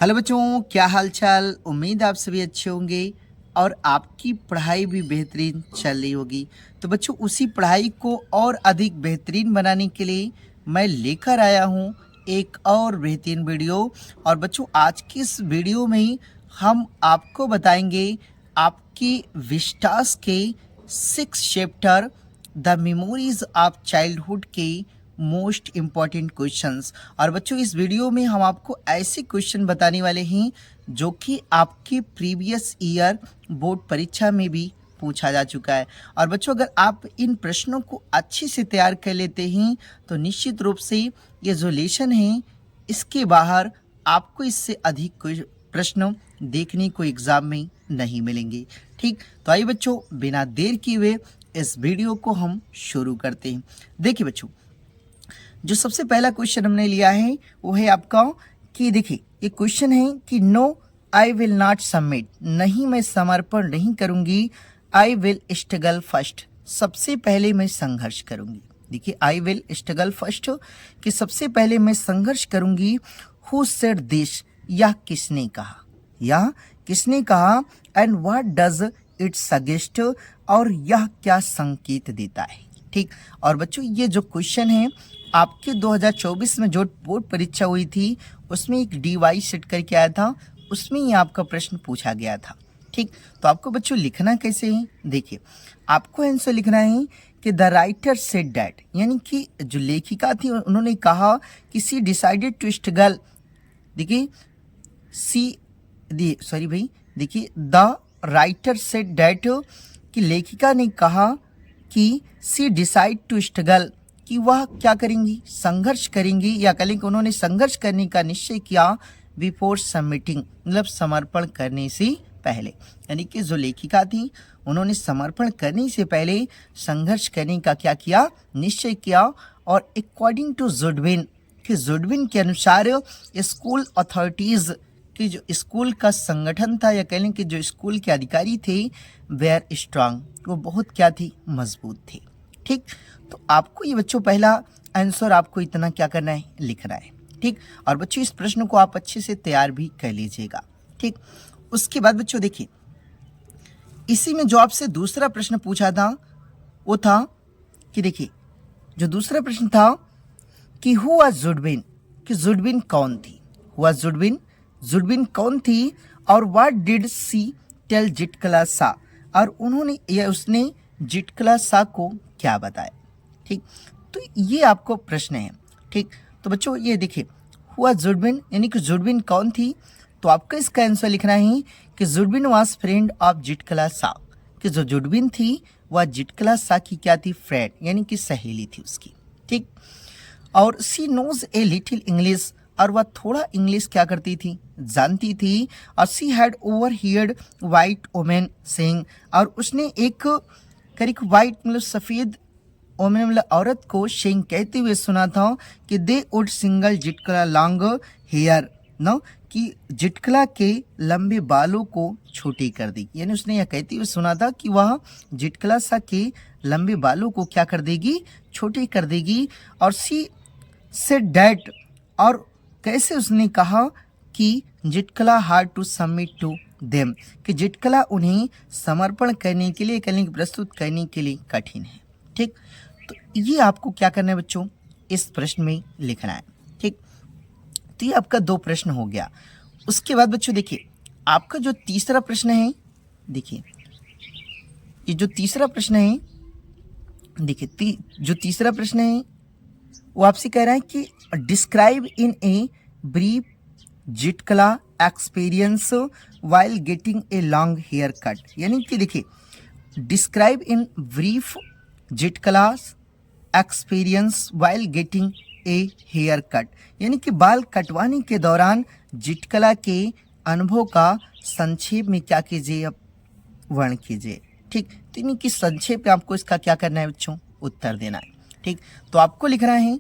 Hello बच्चों, क्या हाल चाल। उम्मीद आप सभी अच्छे होंगे और आपकी पढ़ाई भी बेहतरीन चल रही होगी। तो बच्चों, उसी पढ़ाई को और अधिक बेहतरीन बनाने के लिए मैं लेकर आया हूँ एक और बेहतरीन वीडियो। और बच्चों, आज की इस वीडियो में हम आपको बताएंगे आपकी विस्टास के 6 chapter the memories of childhood के मोस्ट इम्पॉर्टेंट क्वेश्चंस। और बच्चों, इस वीडियो में हम आपको ऐसे क्वेश्चन बताने वाले हैं जो कि आपके प्रीवियस ईयर बोर्ड परीक्षा में भी पूछा जा चुका है। और बच्चों, अगर आप इन प्रश्नों को अच्छे से तैयार कर लेते हैं तो निश्चित रूप से ये जो लेसन है इसके बाहर आपको इससे अधिक कोई प्रश्न देखने को एग्जाम में नहीं मिलेंगे। ठीक, तो आइए बच्चों, बिना देर किए हुए इस वीडियो को हम शुरू करते हैं। देखिए बच्चों, जो सबसे पहला क्वेश्चन हमने लिया है वो है आपका कि देखिए, ये क्वेश्चन है कि no I will not submit, नहीं मैं समर्पण नहीं करूंगी। आई विल स्ट्रगल फर्स्ट, सबसे पहले मैं संघर्ष करूंगी। देखिए, आई विल स्ट्रगल फर्स्ट कि सबसे पहले मैं संघर्ष करूंगी। हु सेड दिस, यह किसने कहा, यह किसने कहा। And what does it suggest, और यह क्या संकेत देता है। ठीक, और बच्चों, ये जो क्वेश्चन है आपके 2024 में जो बोर्ड परीक्षा हुई थी उसमें एक डीवाई सेट करके आया था, उसमें ही आपका प्रश्न पूछा गया था। ठीक, तो आपको बच्चों लिखना कैसे है, देखिए आपको आंसर लिखना है कि द राइटर सेड दैट, यानी कि जो लेखिका थी उन्होंने कहा कि सी डिसाइडेड टू स्ट्रगल। देखिए सॉरी भाई, देखिए द राइटर सेड दैट कि लेखिका ने कहा कि सी डिसाइड टू स्ट्रगल, कि वह क्या करेंगी, संघर्ष करेंगी, या कहें कि उन्होंने संघर्ष करने का निश्चय किया बिफोर सबमिटिंग, मतलब समर्पण करने से पहले। यानी कि जो लेखिका थी उन्होंने समर्पण करने से पहले संघर्ष करने का क्या किया, निश्चय किया। और अकॉर्डिंग टू जुडविन, कि जुडविन के अनुसार स्कूल अथॉरिटीज कि जो स्कूल का संगठन था, या कह लें कि जो स्कूल के अधिकारी थे, वेयर स्ट्रांग, वो बहुत क्या थी, मजबूत थे। ठीक, तो आपको ये बच्चों पहला आंसर आपको इतना क्या करना है, लिखना है। ठीक, और बच्चों इस प्रश्न को आप अच्छे से तैयार भी कर लीजिएगा। ठीक, उसके बाद बच्चों देखिए, इसी में जो आपसे दूसरा प्रश्न पूछा था वो था कि देखिए, जो दूसरा प्रश्न था कि हु वाज जुडविन, कि जुडविन कौन थी, हु वाज जुडविन, जुडविन कौन थी। और व्हाट डिड सी टेल जिटकला सा, और उन्होंने या उसने जिटकला सा को क्या बताया। ठीक, तो ये आपको प्रश्न है। ठीक, तो बच्चों ये देखिए, हुआ जुडविन, यानी कि जुडविन कौन थी, तो आपको इसका आंसर लिखना है कि जुडविन वाज फ्रेंड ऑफ जिटकला सा, कि जो जुडविन थी वह जिटकला सा की क्या थी, फ्रेंड, यानी कि सहेली थी उसकी। ठीक, और सी नोज ए लिटिल इंग्लिश, और वह थोड़ा इंग्लिश क्या करती थी, जानती थी। और she had over heard white women saying, और उसने एक करीक वाइट मतलब सफ़ेद वोमेन मतलब औरत को सेइंग कहते हुए सुना था कि they would single Zitkala long hair, no, कि जिटकला के लंबे बालों को छोटे कर दी। यानी उसने यह कहते हुए सुना था कि वह जिटकला सा के लंबे बालों को क्या कर देगी, छोटे कर देगी। और सी सेड डैट, और कैसे उसने कहा कि Zitkala hard to submit to them, कि जिटकला उन्हें समर्पण करने के लिए, करने प्रस्तुत करने के लिए कठिन है। ठीक, तो ये आपको क्या करना है बच्चों, इस प्रश्न में लिखना है। ठीक, तो ये आपका 2 प्रश्न हो गया। उसके बाद बच्चों देखिए, आपका जो तीसरा प्रश्न है, देखिए ये जो तीसरा प्रश्न है, देखिए जो तीसरा प्रश्न है वो आपसे कह रहा है कि describe in a brief Zitkala experience while getting a long hair cut, यानी कि देखिए describe in brief Zitkala experience while getting a hair cut, यानी कि बाल कटवाने के दौरान जिटकला के अनुभव का संक्षेप में क्या कीजिए, अब वर्ण कीजिए। ठीक, तो यानी कि संक्षेप में आपको इसका क्या करना है बच्चों, उत्तर देना है। ठीक, तो आपको लिख रहा है,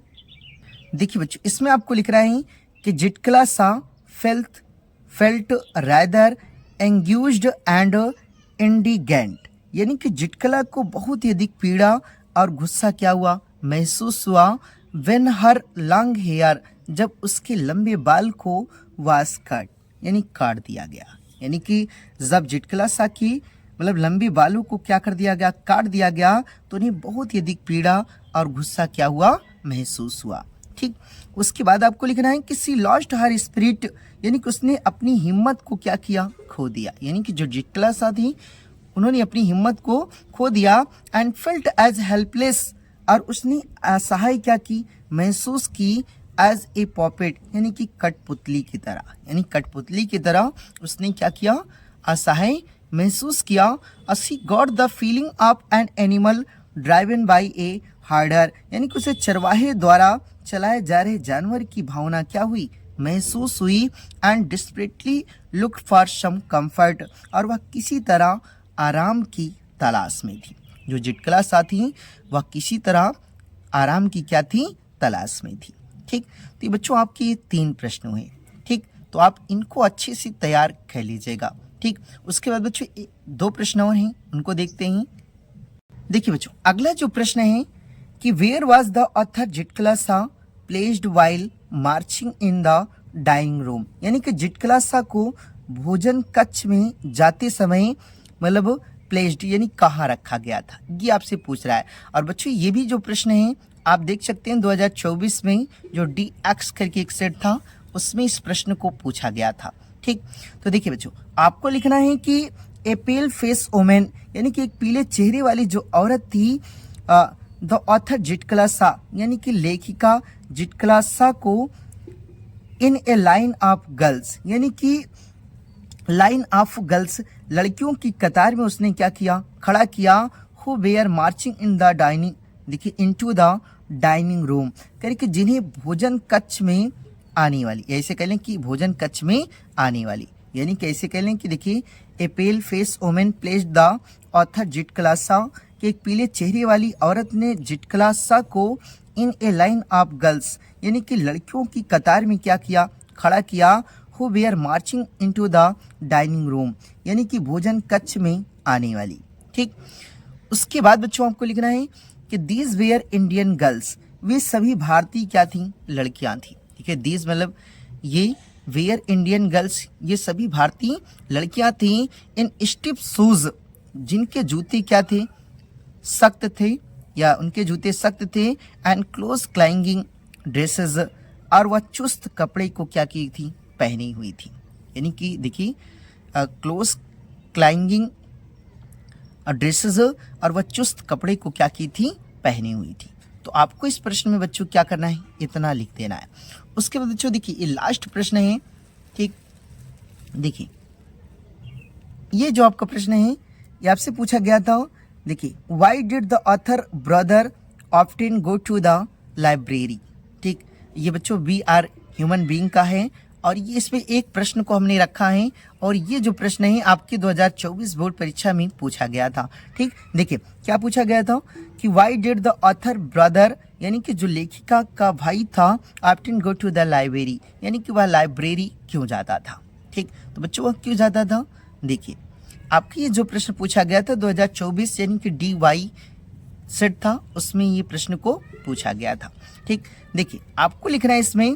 देखिए बच्चों इसमें आपको लिख रहा है कि जिटकला सा फेल्ट रादर एंग्यूज्ड एंड इंडिगेंट, यानी कि जिटकला को बहुत ही अधिक पीड़ा और गुस्सा क्या हुआ, महसूस हुआ। व्हेन हर लॉन्ग हेयर, जब उसके लंबे बाल को वास कट, यानी काट दिया गया। यानी कि जब जिटकलासा की मतलब लंबी बालों को क्या कर दिया गया, काट दिया गया, तो उन्हें बहुत ही अधिक पीड़ा और गुस्सा क्या हुआ, महसूस हुआ। ठीक, उसके बाद आपको लिखना है कि सी लॉस्ट हर स्पिरिट, यानी कि उसने अपनी हिम्मत को क्या किया, खो दिया। यानी कि जो जिटकलासा थी उन्होंने अपनी हिम्मत को खो दिया। एंड फेल्ट एज हेल्पलेस, और उसने असहाय क्या की, महसूस की, एज ए पॉपेट, यानी कि कठपुतली की तरह। यानी कठपुतली की तरह उसने क्या किया, असहाय महसूस किया। She got the feeling of an animal driven by A harder, यानी कि उसे चरवाहे द्वारा चलाए जा रहे जानवर की भावना क्या हुई, महसूस हुई। And desperately looked for some comfort, और वह किसी तरह आराम की तलाश में थी। जो जिटकलासा थी वह किसी तरह आराम की क्या थी, तलाश में थी। ठीक, तो ये बच्चों आपके ये 3 प्रश्न हुए। ठीक, तो आप इनको अच्छे से तैयार कर लीजिएगा। ठीक, उसके बाद बच्चों 2 प्रश्न और हैं, उनको देखते हैं। देखिए बच्चों, अगला जो प्रश्न है कि where was the author Zitkala Sa placed while marching in the dining room, यानी कि जिटकलासा को भोजन कक्ष में जाते समय मतलब प्लेस्ड यानी कहाँ रखा गया था, ये आपसे पूछ रहा है। और बच्चों ये भी जो प्रश्न है आप देख सकते हैं 2024 में जो DX करके एक सेट था उसमें इस प्रश्न को पूछा गया था। ठीक, तो देखिए बच्चों आपको लिखना है कि ए पेल फेस वुमेन, यानी कि एक पीले चेहरे वाली जो औरत थी, द ऑथर जिटकलासा, यानी कि लेखिका जिटकलासा को in a line of girls, यानी कि लाइन ऑफ गर्ल्स, लड़कियों की कतार में उसने क्या किया, खड़ा किया। Who were marching in the dining, देखिए इनटू द डाइनिंग रूम, करके जिन्हें भोजन कक्ष में आने वाली, ऐसे कह लें कि भोजन कक्ष में आने वाली, यानी कि ऐसे कह लें कि देखिए a pale face women placed the author Zitkala Sa, कि एक पीले चेहरे वाली औरत ने जिटकलासा को in a line of girls, यानी कि लड़कियों की कतार में क्या किया, खड़ा किया। Who were marching into the dining room, यानी कि भोजन कक्ष में आने वाली। ठीक, उसके बाद बच्चों आपको लिखना है कि दीज वेयर इंडियन गर्ल्स, वे सभी भारतीय क्या थी, लड़कियां थी। ठीक है, दीज मतलब ये, वेयर इंडियन गर्ल्स ये सभी भारतीय लड़कियां थी। इन स्टिफ शूज, जिनके जूते क्या थे, सख्त थे, या उनके जूते सख्त थे। एंड क्लोज क्लाइंगिंग ड्रेसेस, और वह चुस्त कपड़े को क्या की थी, पहनी हुई थी। यानी कि देखिए क्लोज क्लाइंगिंग ड्रेसेस, और वह चुस्त कपड़े को क्या की थी, पहनी हुई थी। तो आपको इस प्रश्न में बच्चों क्या करना है, इतना लिख देना है। उसके बाद बच्चों देखिए ये लास्ट प्रश्न है। ठीक, देखिए ये जो आपका प्रश्न है ये आपसे पूछा गया था। देखिए why did the author brother often go to the library. ठीक, ये बच्चों वी आर ह्यूमन बीइंग का है, और ये इसमें एक प्रश्न को हमने रखा है, और ये जो प्रश्न है आपके 2024 बोर्ड परीक्षा में पूछा गया था। ठीक, देखिए क्या पूछा गया था कि why did the author brother, यानी कि जो लेखिका का भाई था, often go to the library, यानी कि वह लाइब्रेरी क्यों जाता था। ठीक, तो बच्चों वह क्यों जाता था, देखिए आपके ये जो प्रश्न पूछा गया था 2024 यानी कि DY सेट था, उसमें ये प्रश्न को पूछा गया था। ठीक, देखिए आपको लिखना है इसमें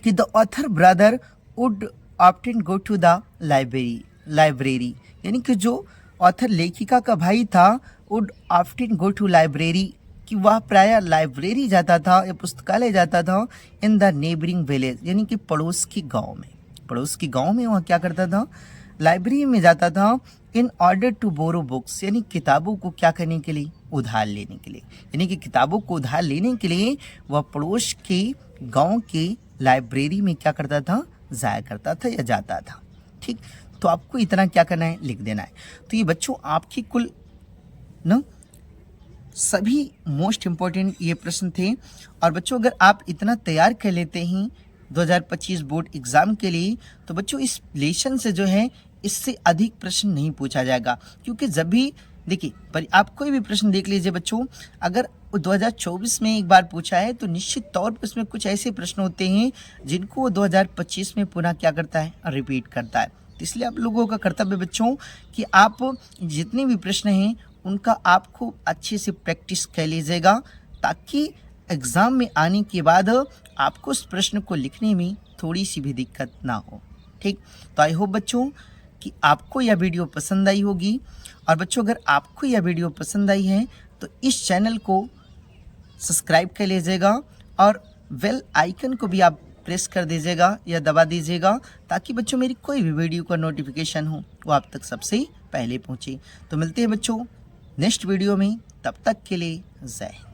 कि the author brother would often go to the library, यानी कि जो ऑथर लेखिका का भाई था would often go to library, कि वह प्रायः लाइब्रेरी जाता था या पुस्तकालय जाता था। इन द नेबरिंग विलेज, यानी कि पड़ोस की गांव में, पड़ोस की गांव में वह क्या करता था, लाइब्रेरी में जाता था। In order to borrow books, यानी किताबों को क्या करने के लिए, उधार लेने के लिए, यानी कि किताबों को उधार लेने के लिए वह पड़ोस के गांव के लाइब्रेरी में क्या करता था, जाया करता था या जाता था। ठीक, तो आपको इतना क्या करना है, लिख देना है। तो ये बच्चों आपकी कुल ना सभी मोस्ट इम्पोर्टेंट ये प्रश्न थे। और बच्चों अगर आप इतना तैयार कर लेते हैं 2025 बोर्ड एग्जाम के लिए, तो बच्चों इस लेसन से जो है इससे अधिक प्रश्न नहीं पूछा जाएगा। क्योंकि जब भी देखिए पर आप कोई भी प्रश्न देख लीजिए बच्चों, अगर 2024 में एक बार पूछा है तो निश्चित तौर पर उसमें कुछ ऐसे प्रश्न होते हैं जिनको वो 2025 में पुनः क्या करता है, रिपीट करता है। तो इसलिए आप लोगों का कर्तव्य बच्चों कि आप जितने भी प्रश्न हैं उनका आप खूब अच्छे से प्रैक्टिस कर लीजिएगा, ताकि एग्ज़ाम में आने के बाद आपको उस प्रश्न को लिखने में थोड़ी सी भी दिक्कत ना हो। ठीक, तो आई होप बच्चों कि आपको यह वीडियो पसंद आई होगी। और बच्चों अगर आपको यह वीडियो पसंद आई है तो इस चैनल को सब्सक्राइब कर लीजिएगा और बेल आइकन को भी आप प्रेस कर दीजिएगा या दबा दीजिएगा, ताकि बच्चों मेरी कोई भी वीडियो का नोटिफिकेशन हो वो आप तक सबसे पहले पहुंचे। तो मिलते हैं बच्चों नेक्स्ट वीडियो में, तब तक के लिए जय हिंद।